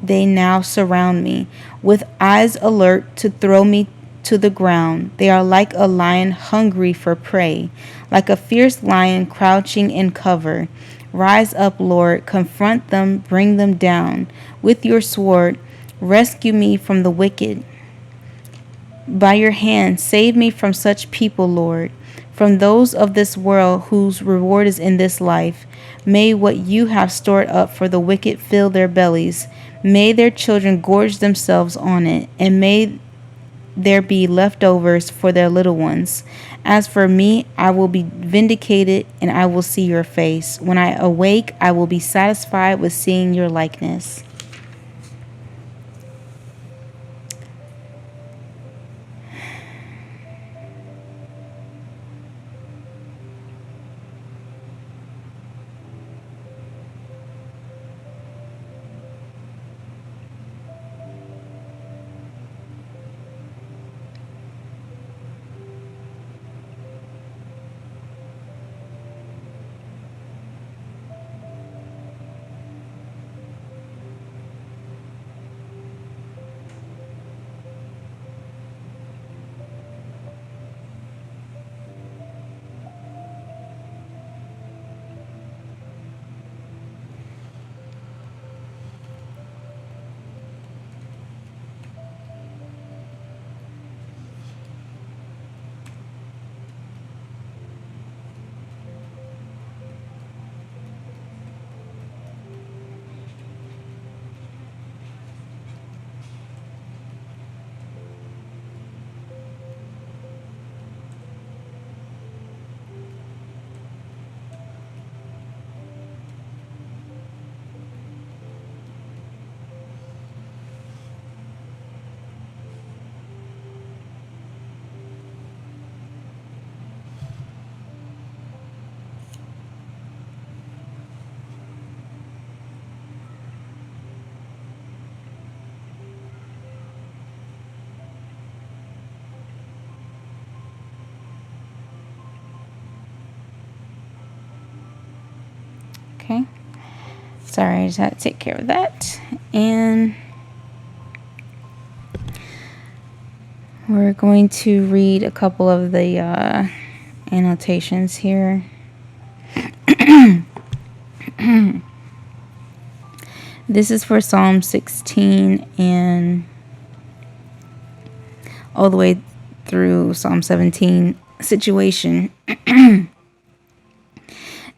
They now surround me, with eyes alert to throw me to the ground. They are like a lion hungry for prey, like a fierce lion crouching in cover. Rise up, Lord, confront them, bring them down. With your sword, rescue me from the wicked. By your hand, save me from such people, Lord, from those of this world whose reward is in this life. May what you have stored up for the wicked fill their bellies. May their children gorge themselves on it, and may there be leftovers for their little ones. As for me, I will be vindicated, and I will see your face. When I awake, I will be satisfied with seeing your likeness. Okay. Sorry, I just had to take care of that. And we're going to read a couple of the annotations here. This is for Psalm 16 and all the way through Psalm 17. Situation.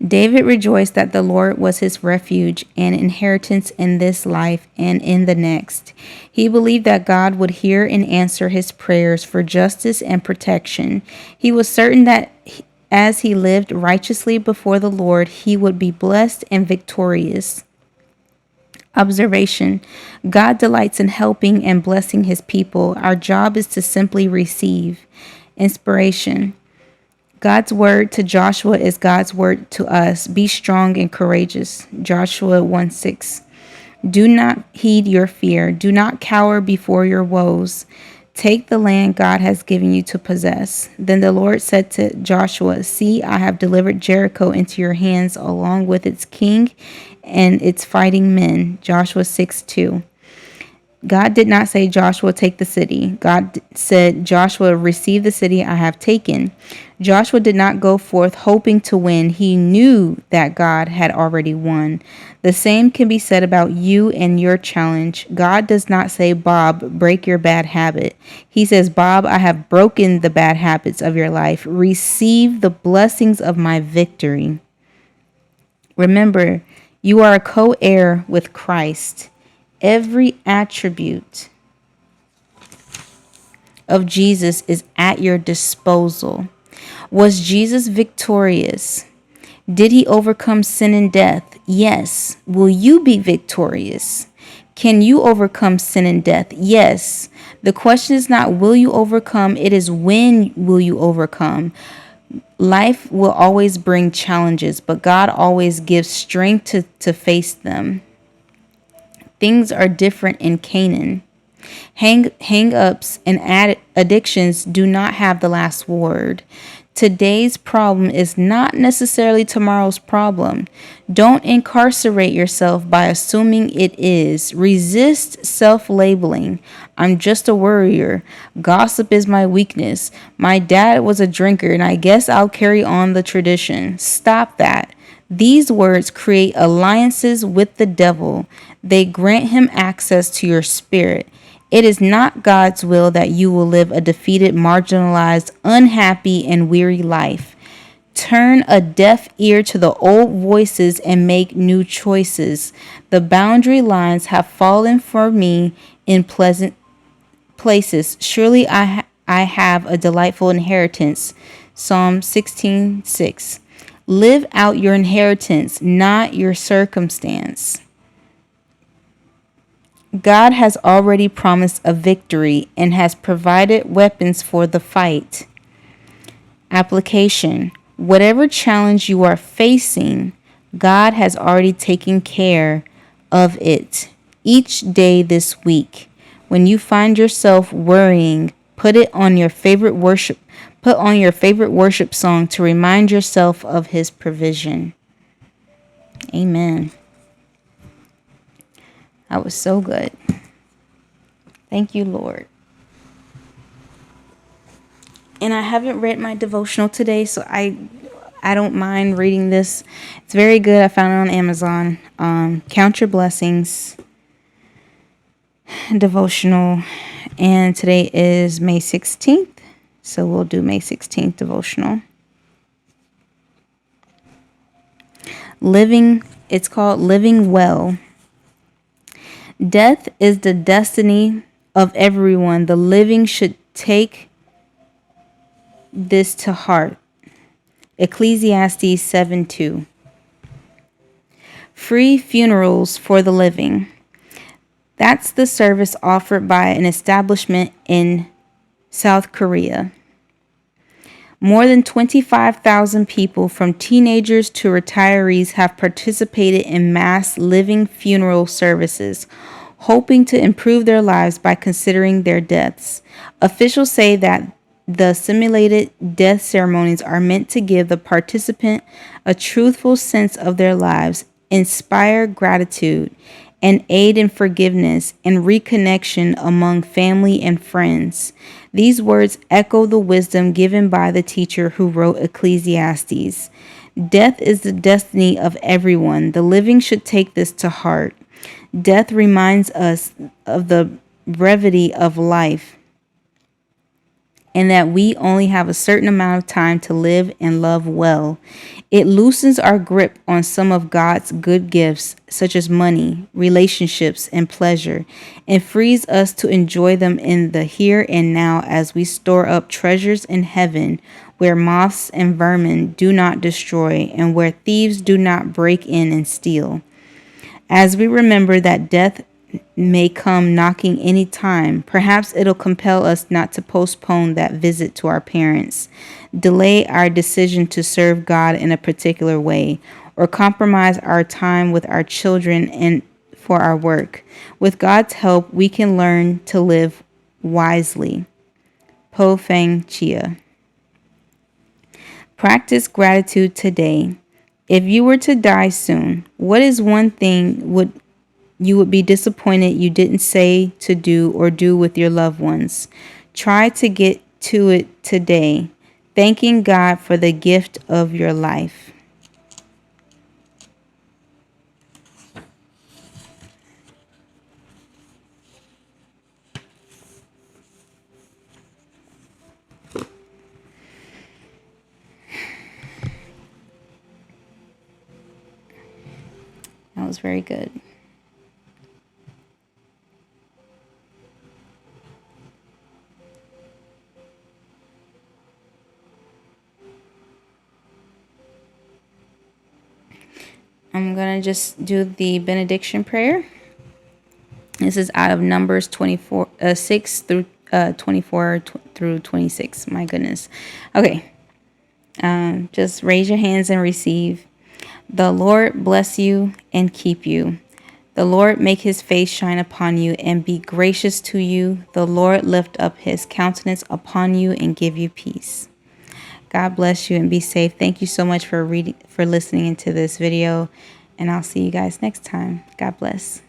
David rejoiced that the Lord was his refuge and inheritance in this life and in the next. He believed that God would hear and answer his prayers for justice and protection. He was certain that as he lived righteously before the Lord, he would be blessed and victorious. Observation. God delights in helping and blessing his people. Our job is to simply receive. Inspiration. God's word to Joshua is God's word to us. Be strong and courageous. Joshua 1:6. Do not heed your fear. Do not cower before your woes. Take the land God has given you to possess. Then the Lord said to Joshua, see, I have delivered Jericho into your hands along with its king and its fighting men. Joshua 6:2. God did not say, Joshua, take the city. God said, Joshua, receive the city I have taken. Joshua did not go forth hoping to win. He knew that God had already won. The same can be said about you and your challenge. God does not say, Bob, break your bad habit. He says, Bob, I have broken the bad habits of your life. Receive the blessings of my victory. Remember, you are a co-heir with Christ. Every attribute of Jesus is at your disposal. Was Jesus victorious? Did he overcome sin and death? Yes. Will you be victorious? Can you overcome sin and death? Yes. The question is not will you overcome, it is when will you overcome. Life will always bring challenges, but God always gives strength to face them. Things are different in Canaan. Hang-ups and addictions do not have the last word. Today's problem is not necessarily tomorrow's problem. Don't incarcerate yourself by assuming it is. Resist self-labeling. I'm just a worrier. Gossip is my weakness. My dad was a drinker, and I guess I'll carry on the tradition. Stop that. These words create alliances with the devil. They grant him access to your spirit. It is not God's will that you will live a defeated, marginalized, unhappy, and weary life. Turn a deaf ear to the old voices and make new choices. The boundary lines have fallen for me in pleasant places. Surely I have a delightful inheritance. Psalm 16:6. Live out your inheritance, not your circumstance. God has already promised a victory and has provided weapons for the fight. Application. Whatever challenge you are facing, God has already taken care of it. Each day this week, when you find yourself worrying, put on your favorite worship song to remind yourself of his provision. Amen. That was so good. Thank you, Lord. And I haven't read my devotional today, so I don't mind reading this. It's very good. I found it on Amazon. Count Your Blessings devotional. And today is May 16th. So we'll do May 16th devotional. It's called Living Well. Death is the destiny of everyone. The living should take this to heart. Ecclesiastes 7:2. Free funerals for the living. That's the service offered by an establishment in South Korea. More than 25,000 people, from teenagers to retirees, have participated in mass living funeral services, hoping to improve their lives by considering their deaths. Officials say that the simulated death ceremonies are meant to give the participant a truthful sense of their lives, inspire gratitude, and aid in forgiveness and reconnection among family and friends. These words echo the wisdom given by the teacher who wrote Ecclesiastes. Death is the destiny of everyone. The living should take this to heart. Death reminds us of the brevity of life and that we only have a certain amount of time to live and love well. It loosens our grip on some of God's good gifts, such as money, relationships, and pleasure, and frees us to enjoy them in the here and now as we store up treasures in heaven, where moths and vermin do not destroy, and where thieves do not break in and steal. As we remember that death may come knocking any time, perhaps it'll compel us not to postpone that visit to our parents, delay our decision to serve God in a particular way, or compromise our time with our children and for our work. With God's help, we can learn to live wisely. Po Feng Chia. Practice gratitude today. If you were to die soon, what is one thing you would be disappointed you didn't say to do or do with your loved ones? Try to get to it today, thanking God for the gift of your life. That was very good. I'm going to just do the benediction prayer. This is out of Numbers 6 through 24 through 26. My goodness. Okay. Just raise your hands and receive. The Lord bless you and keep you. The Lord make his face shine upon you and be gracious to you. The Lord lift up his countenance upon you and give you peace. God bless you and be safe. Thank you so much for listening into this video, and I'll see you guys next time. God bless.